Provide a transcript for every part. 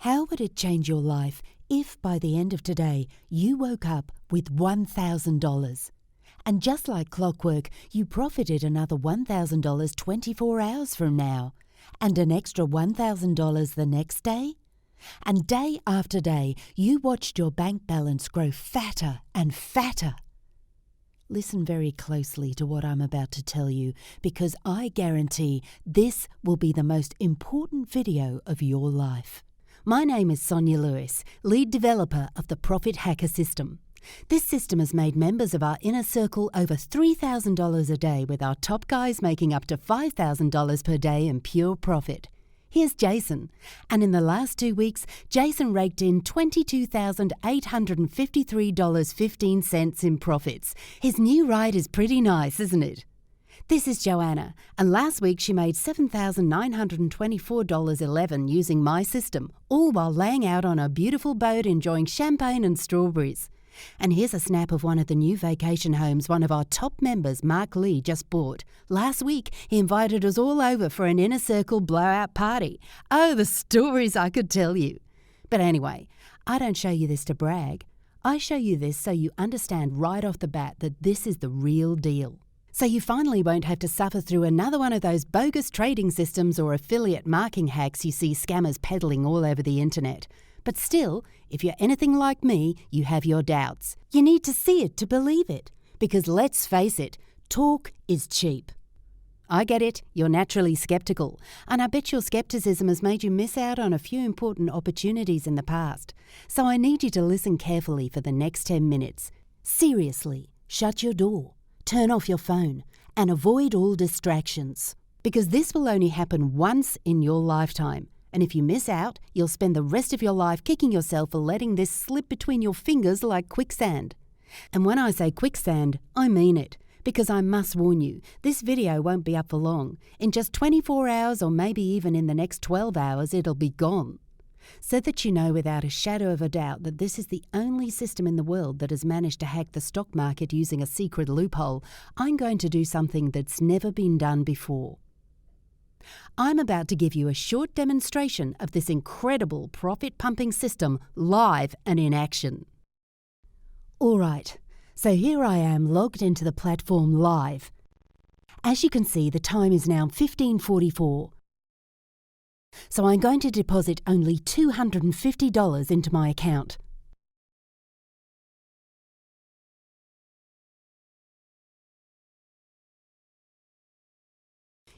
How would it change your life if by the end of today you woke up with $1,000? And just like clockwork, you profited another $1,000 24 hours from now, and an extra $1,000 the next day? And day after day, you watched your bank balance grow fatter and fatter. Listen very closely to what I'm about to tell you, because I guarantee this will be the most important video of your life. My name is Sonia Lewis, lead developer of the Profit Hacker System. This system has made members of our inner circle over $3,000 a day, with our top guys making up to $5,000 per day in pure profit. Here's Jason, and in the last 2 weeks, Jason raked in $22,853.15 in profits. His new ride is pretty nice, isn't it? This is Joanna, and last week she made $7,924.11 using my system, all while laying out on a beautiful boat enjoying champagne and strawberries. And here's a snap of one of the new vacation homes one of our top members, Mark Lee, just bought. Last week, he invited us all over for an inner circle blowout party. Oh, the stories I could tell you. But anyway, I don't show you this to brag. I show you this so you understand right off the bat that this is the real deal. So you finally won't have to suffer through another one of those bogus trading systems or affiliate marketing hacks you see scammers peddling all over the internet. But still, if you're anything like me, you have your doubts. You need to see it to believe it. Because let's face it, talk is cheap. I get it, you're naturally skeptical, and I bet your skepticism has made you miss out on a few important opportunities in the past. So I need you to listen carefully for the next 10 minutes. Seriously, shut your door, turn off your phone, and avoid all distractions. Because this will only happen once in your lifetime. And if you miss out, you'll spend the rest of your life kicking yourself for letting this slip between your fingers like quicksand. And when I say quicksand, I mean it. Because I must warn you, this video won't be up for long. In just 24 hours or maybe even in the next 12 hours, it'll be gone. So that you know without a shadow of a doubt that this is the only system in the world that has managed to hack the stock market using a secret loophole, I'm going to do something that's never been done before. I'm about to give you a short demonstration of this incredible profit-pumping system live and in action. All right, so here I am logged into the platform live. As you can see, the time is now 15:44. So I'm going to deposit only $250 into my account.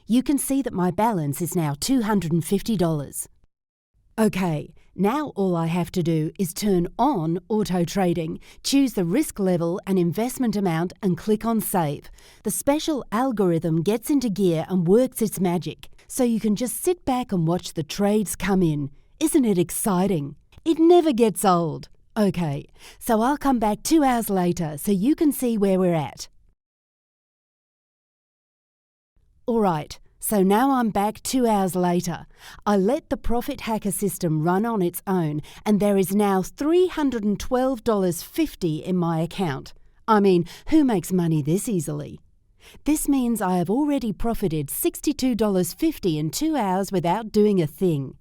You can see that my balance is now $250. Okay, now all I have to do is turn on auto trading, choose the risk level and investment amount and click on save. The special algorithm gets into gear and works its magic, so you can just sit back and watch the trades come in. Isn't it exciting? It never gets old. Okay, so I'll come back 2 hours later so you can see where we're at. Alright, so now I'm back 2 hours later. I let the Profit Hacker system run on its own, and there is now $312.50 in my account. I mean, who makes money this easily? This means I have already profited $62.50 in 2 hours without doing a thing.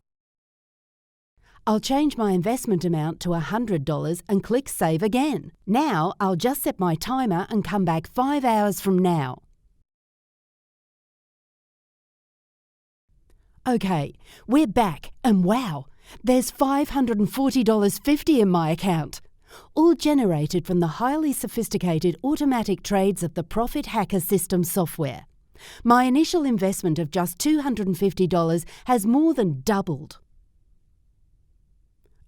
I'll change my investment amount to $100 and click Save again. Now I'll just set my timer and come back 5 hours from now. Okay, we're back, and wow, there's $540.50 in my account, all generated from the highly sophisticated automatic trades of the Profit Hacker System software. My initial investment of just $250 has more than doubled.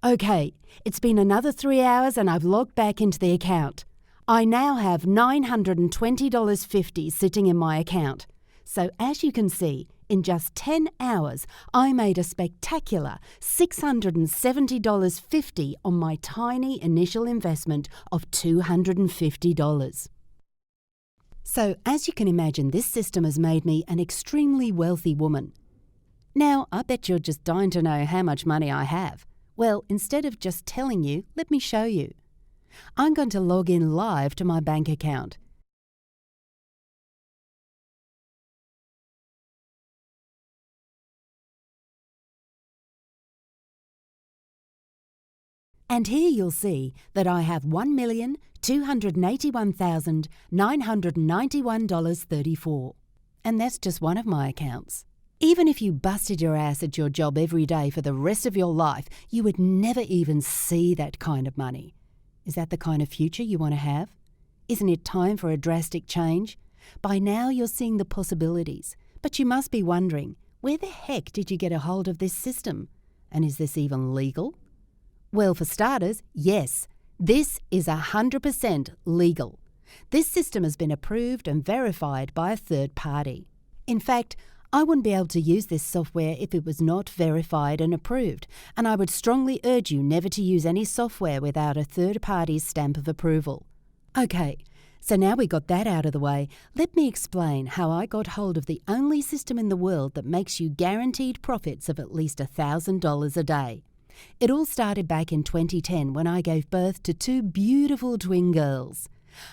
Okay, it's been another 3 hours and I've logged back into the account. I now have $920.50 sitting in my account. So as you can see, in just 10 hours, I made a spectacular $670.50 on my tiny initial investment of $250. So, as you can imagine, this system has made me an extremely wealthy woman. Now, I bet you're just dying to know how much money I have. Well, instead of just telling you, let me show you. I'm going to log in live to my bank account. And here you'll see that I have $1,281,991.34. And that's just one of my accounts. Even if you busted your ass at your job every day for the rest of your life, you would never even see that kind of money. Is that the kind of future you want to have? Isn't it time for a drastic change? By now you're seeing the possibilities, but you must be wondering, where the heck did you get a hold of this system? And is this even legal? Well, for starters, yes, this is 100% legal. This system has been approved and verified by a third party. In fact, I wouldn't be able to use this software if it was not verified and approved, and I would strongly urge you never to use any software without a third party's stamp of approval. Okay, so now we got that out of the way, let me explain how I got hold of the only system in the world that makes you guaranteed profits of at least $1,000 a day. It all started back in 2010 when I gave birth to 2 beautiful twin girls.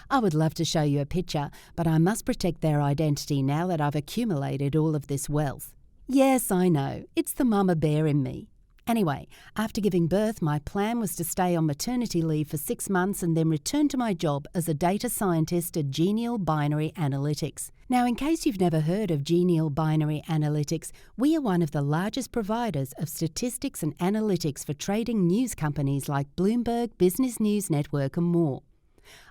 I would love to show you a picture, but I must protect their identity now that I've accumulated all of this wealth. Yes, I know, it's the mama bear in me. Anyway, after giving birth, my plan was to stay on maternity leave for 6 months and then return to my job as a data scientist at Genial Binary Analytics. Now, in case you've never heard of Genial Binary Analytics, we are one of the largest providers of statistics and analytics for trading news companies like Bloomberg, Business News Network and more.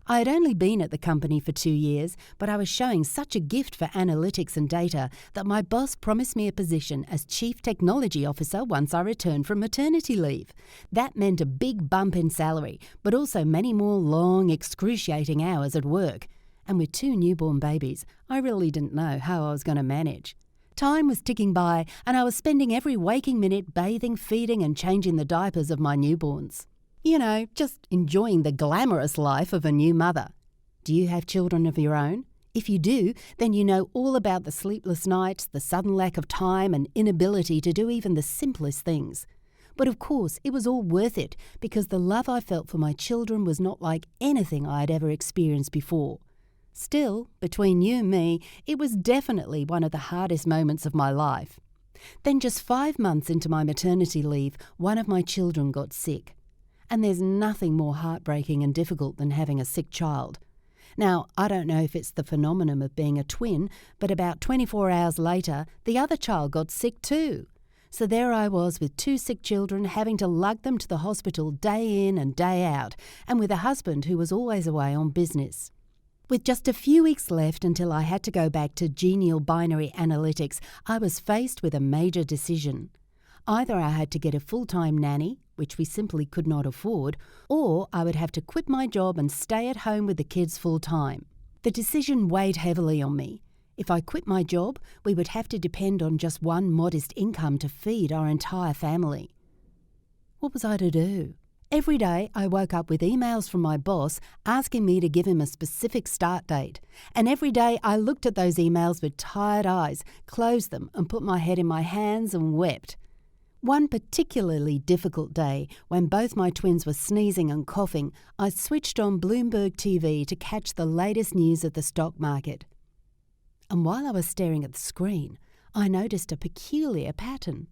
I had only been at the company for 2 years, but I was showing such a gift for analytics and data that my boss promised me a position as Chief Technology Officer once I returned from maternity leave. That meant a big bump in salary, but also many more long, excruciating hours at work. And with 2 newborn babies, I really didn't know how I was going to manage. Time was ticking by, and I was spending every waking minute bathing, feeding, and changing the diapers of my newborns. You know, just enjoying the glamorous life of a new mother. Do you have children of your own? If you do, then you know all about the sleepless nights, the sudden lack of time and inability to do even the simplest things. But of course, it was all worth it because the love I felt for my children was not like anything I had ever experienced before. Still, between you and me, it was definitely one of the hardest moments of my life. Then just 5 months into my maternity leave, one of my children got sick. And there's nothing more heartbreaking and difficult than having a sick child. Now, I don't know if it's the phenomenon of being a twin, but about 24 hours later, the other child got sick too. So there I was with 2 sick children, having to lug them to the hospital day in and day out, and with a husband who was always away on business. With just a few weeks left until I had to go back to Genial Binary Analytics, I was faced with a major decision. Either I had to get a full-time nanny, which we simply could not afford, or I would have to quit my job and stay at home with the kids full-time. The decision weighed heavily on me. If I quit my job, we would have to depend on just one modest income to feed our entire family. What was I to do? Every day I woke up with emails from my boss asking me to give him a specific start date. And every day I looked at those emails with tired eyes, closed them and put my head in my hands and wept. One particularly difficult day, when both my twins were sneezing and coughing, I switched on Bloomberg TV to catch the latest news of the stock market. And while I was staring at the screen, I noticed a peculiar pattern.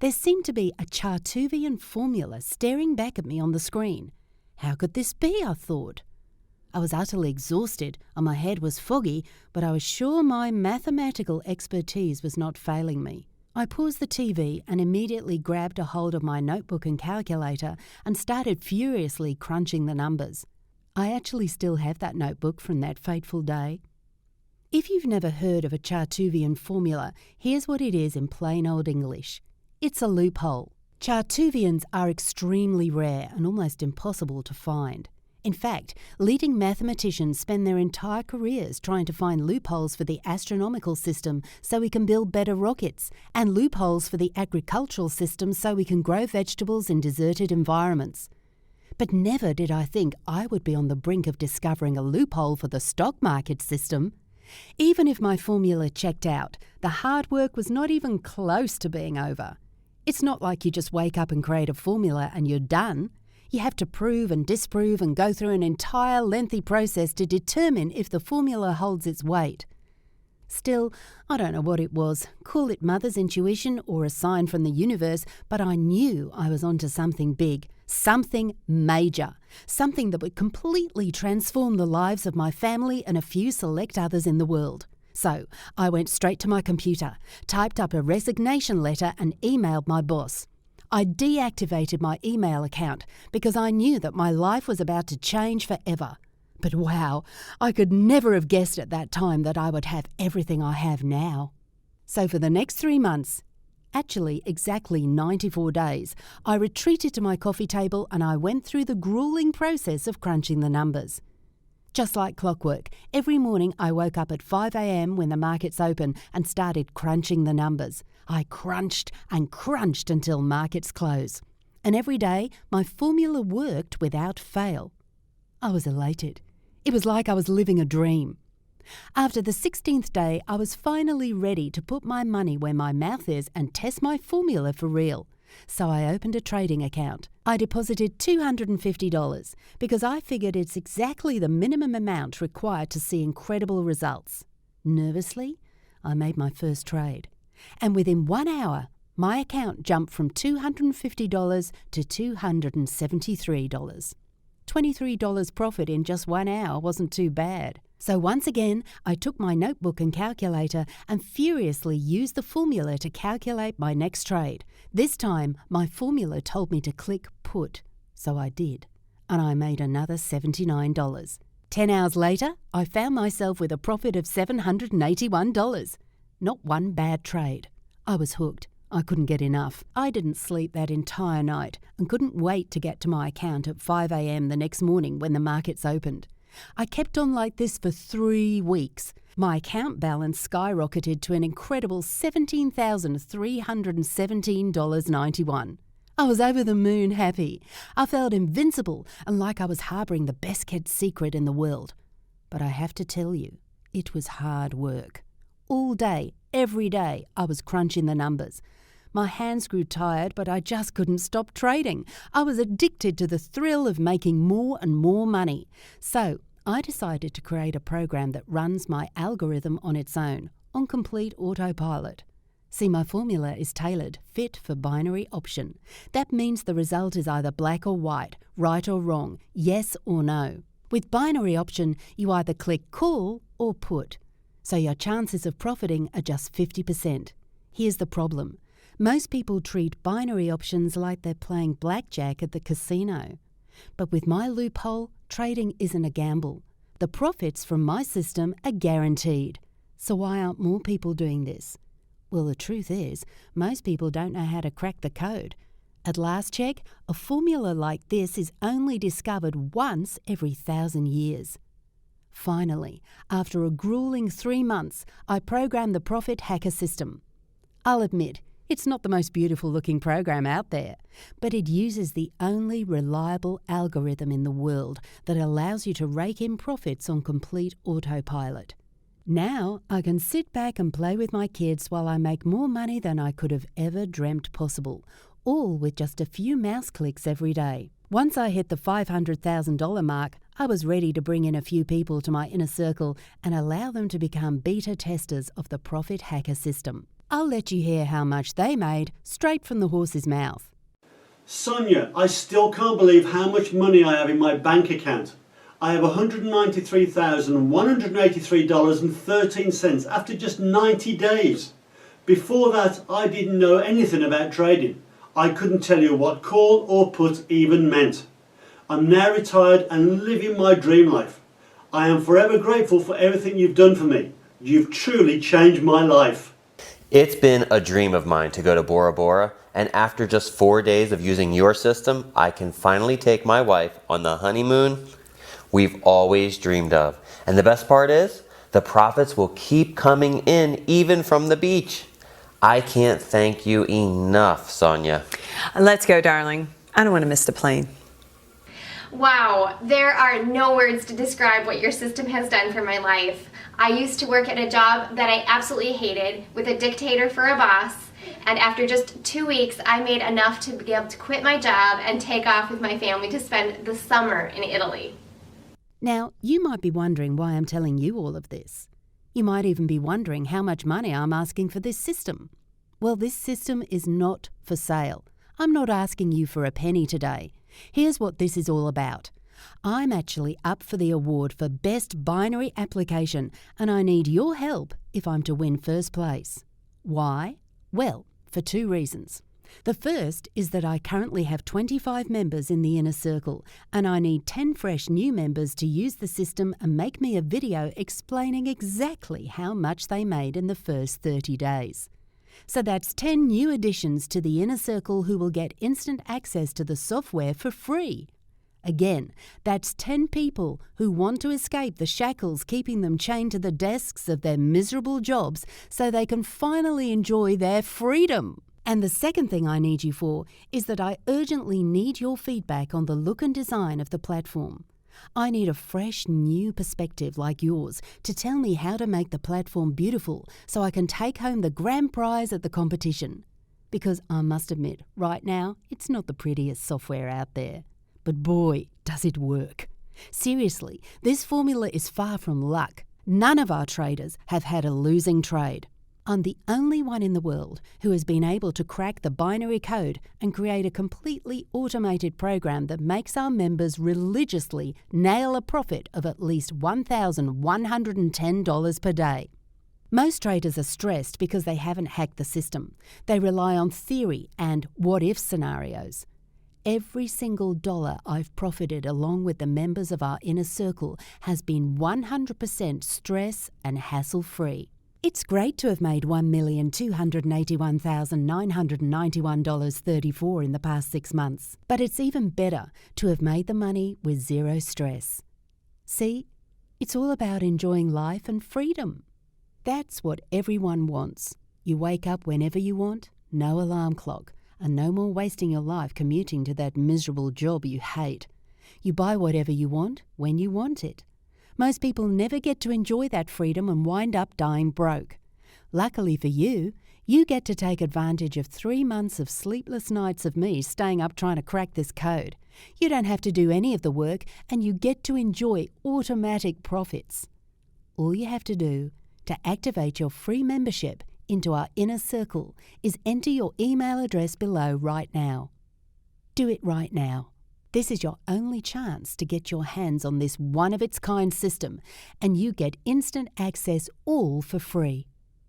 There seemed to be a Chartuvian formula staring back at me on the screen. How could this be, I thought. I was utterly exhausted and my head was foggy, but I was sure my mathematical expertise was not failing me. I paused the TV and immediately grabbed a hold of my notebook and calculator and started furiously crunching the numbers. I actually still have that notebook from that fateful day. If you've never heard of a Chartuvian formula, here's what it is in plain old English. It's a loophole. Chartuvians are extremely rare and almost impossible to find. In fact, leading mathematicians spend their entire careers trying to find loopholes for the astronomical system so we can build better rockets, and loopholes for the agricultural system so we can grow vegetables in deserted environments. But never did I think I would be on the brink of discovering a loophole for the stock market system. Even if my formula checked out, the hard work was not even close to being over. It's not like you just wake up and create a formula and you're done. You have to prove and disprove and go through an entire lengthy process to determine if the formula holds its weight. Still, I don't know what it was. Call it mother's intuition or a sign from the universe, but I knew I was onto something big, something major, something that would completely transform the lives of my family and a few select others in the world. So I went straight to my computer, typed up a resignation letter and emailed my boss. I deactivated my email account because I knew that my life was about to change forever. But wow, I could never have guessed at that time that I would have everything I have now. So for the next 3 months, actually exactly 94 days, I retreated to my coffee table and I went through the grueling process of crunching the numbers. Just like clockwork, every morning I woke up at 5 a.m. when the markets open and started crunching the numbers. I crunched and crunched until markets close. And every day, my formula worked without fail. I was elated. It was like I was living a dream. After the 16th day, I was finally ready to put my money where my mouth is and test my formula for real. So I opened a trading account. I deposited $250 because I figured it's exactly the minimum amount required to see incredible results. Nervously, I made my first trade. And within 1 hour, my account jumped from $250 to $273. $23 profit in just 1 hour wasn't too bad. So once again, I took my notebook and calculator and furiously used the formula to calculate my next trade. This time, my formula told me to click put, so I did, and I made another $79. 10 hours later, I found myself with a profit of $781. Not one bad trade. I was hooked. I couldn't get enough. I didn't sleep that entire night and couldn't wait to get to my account at 5 a.m. the next morning when the markets opened. I kept on like this for 3 weeks. My account balance skyrocketed to an incredible $17,317.91. I was over the moon happy. I felt invincible and like I was harbouring the best-kept secret in the world. But I have to tell you, it was hard work. All day, every day, I was crunching the numbers. My hands grew tired, but I just couldn't stop trading. I was addicted to the thrill of making more and more money. So I decided to create a program that runs my algorithm on its own, on complete autopilot. See, my formula is tailored, fit for binary option. That means the result is either black or white, right or wrong, yes or no. With binary option, you either click call or put. So your chances of profiting are just 50%. Here's the problem. Most people treat binary options like they're playing blackjack at the casino. But with my loophole, trading isn't a gamble. The profits from my system are guaranteed. So why aren't more people doing this? Well, the truth is, most people don't know how to crack the code. At last check, a formula like this is only discovered once every 1,000 years. Finally, after a grueling 3 months, I programmed the Profit Hacker system. I'll admit, it's not the most beautiful-looking program out there, but it uses the only reliable algorithm in the world that allows you to rake in profits on complete autopilot. Now I can sit back and play with my kids while I make more money than I could have ever dreamt possible, all with just a few mouse clicks every day. Once I hit the $500,000 mark, I was ready to bring in a few people to my inner circle and allow them to become beta testers of the Profit Hacker system. I'll let you hear how much they made straight from the horse's mouth. Sonia, I still can't believe how much money I have in my bank account. I have $193,183.13 after just 90 days. Before that, I didn't know anything about trading. I couldn't tell you what call or put even meant. I'm now retired and living my dream life. I am forever grateful for everything you've done for me. You've truly changed my life. It's been a dream of mine to go to Bora Bora, and after just 4 days of using your system, I can finally take my wife on the honeymoon we've always dreamed of. And the best part is, the profits will keep coming in even from the beach. I can't thank you enough, Sonia. Let's go, darling. I don't want to miss the plane. Wow, there are no words to describe what your system has done for my life. I used to work at a job that I absolutely hated with a dictator for a boss, and after just 2 weeks I made enough to be able to quit my job and take off with my family to spend the summer in Italy. Now, you might be wondering why I'm telling you all of this. You might even be wondering how much money I'm asking for this system. Well, this system is not for sale. I'm not asking you for a penny today. Here's what this is all about. I'm actually up for the award for Best Binary Application, and I need your help if I'm to win first place. Why? Well, for 2 reasons. The first is that I currently have 25 members in the inner circle, and I need 10 fresh new members to use the system and make me a video explaining exactly how much they made in the first 30 days. So that's 10 new additions to the inner circle who will get instant access to the software for free. Again, that's 10 people who want to escape the shackles keeping them chained to the desks of their miserable jobs so they can finally enjoy their freedom. And the second thing I need you for is that I urgently need your feedback on the look and design of the platform. I need a fresh, new perspective like yours to tell me how to make the platform beautiful so I can take home the grand prize at the competition. Because I must admit, right now, it's not the prettiest software out there. But boy, does it work. Seriously, this formula is far from luck. None of our traders have had a losing trade. I'm the only one in the world who has been able to crack the binary code and create a completely automated program that makes our members religiously nail a profit of at least $1,110 per day. Most traders are stressed because they haven't hacked the system. They rely on theory and what-if scenarios. Every single dollar I've profited along with the members of our inner circle has been 100% stress and hassle-free. It's great to have made $1,281,991.34 in the past 6 months, but it's even better to have made the money with zero stress. See, it's all about enjoying life and freedom. That's what everyone wants. You wake up whenever you want, no alarm clock, and no more wasting your life commuting to that miserable job you hate. You buy whatever you want when you want it. Most people never get to enjoy that freedom and wind up dying broke. Luckily for you, you get to take advantage of 3 months of sleepless nights of me staying up trying to crack this code. You don't have to do any of the work and you get to enjoy automatic profits. All you have to do to activate your free membership into our inner circle is enter your email address below right now. Do it right now. This is your only chance to get your hands on this one-of-its-kind system, and you get instant access all for free.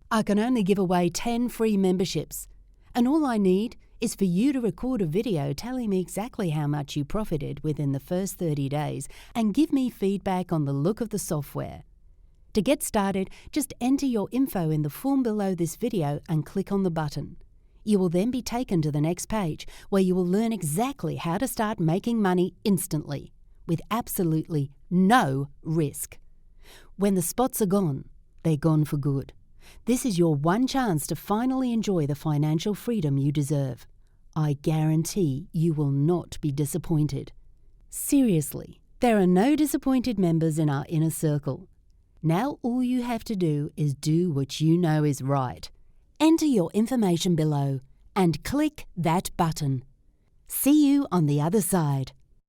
I can only give away 10 free memberships, and all I need is for you to record a video telling me exactly how much you profited within the first 30 days and give me feedback on the look of the software. To get started, just enter your info in the form below this video and click on the button. You will then be taken to the next page where you will learn exactly how to start making money instantly, with absolutely no risk. When the spots are gone, they're gone for good. This is your one chance to finally enjoy the financial freedom you deserve. I guarantee you will not be disappointed. Seriously, there are no disappointed members in our inner circle. Now all you have to do is do what you know is right. Enter your information below and click that button. See you on the other side.